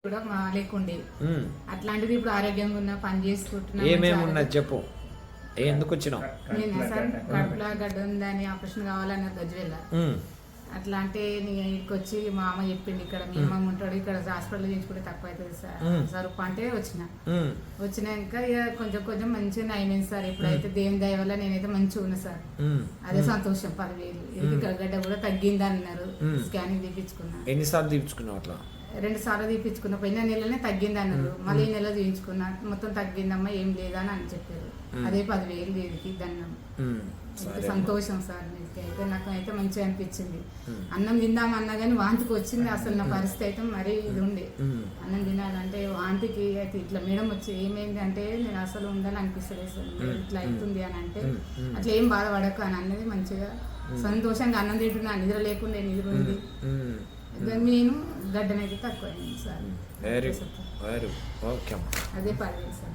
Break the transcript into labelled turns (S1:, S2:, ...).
S1: కూడా లేకుండే అట్లాంటిది ఇప్పుడు ఆరోగ్యంగా ఉన్న పని చేసుకుంటున్నా.
S2: ఏమేమి ఉన్నది చెప్పు, ఎందుకు వచ్చినావు?
S1: నేను సార్ కడుపులో గడ్డ ఉందని ఆపరేషన్ కావాలన్న గజ్వేల్ అట్లా అంటే నేను ఇక్కడికి వచ్చి మా అమ్మ చెప్పింది ఇక్కడ మీ అమ్మ ఉంటాడు ఇక్కడ హాస్పిటల్ చేయించుకుంటే తక్కువ అవుతుంది సార్ సరుపు అంటే వచ్చినాక ఇక కొంచెం కొంచెం మంచిగా అయిపోయింది సార్. ఇప్పుడైతే దేవుని దయ వల్ల నేనైతే మంచిగా ఉన్నా సార్. అదే సంతోషం. 10,000 ఇది గడ్డ కూడా తగ్గింది అన్నారు. స్కానింగ్ తీపించుకున్నా.
S2: ఎన్నిసార్లు తీపించుకున్నావు? అట్లా
S1: 2 సార్లు తీపించుకున్నా. పోయిన నెలనే తగ్గింది అన్నారు. మళ్ళీ ఈ నెల తీయించుకున్నా. మొత్తం తగ్గిందమ్మా ఏం లేదా అని చెప్పారు. అదే 10,000 దీనికి దండం. సంతోషం సార్. అయితే నాకు అయితే మంచిగా అనిపించింది. అన్నం తిందామన్నా కానీ వాంతికి వచ్చింది. అసలు నా పరిస్థితి అయితే మరీ ఇది ఉండే. అన్నం తినాలంటే వాంతికి అయితే ఇట్లా మేడం వచ్చి ఏమైంది అంటే నేను అసలు ఉండాలని అనిపిస్తలేదు సార్. ఇట్లా అవుతుంది అని అంటే అట్లా ఏం బాధపడకు అని అన్నది. మంచిగా సంతోషంగా అన్నం తింటున్నా. నిద్ర లేకుండా నిద్ర ఉంది. నేను గడ్డనైతే తక్కువ అయింది సార్.
S2: ఓకే,
S1: అదే 10,000 సార్.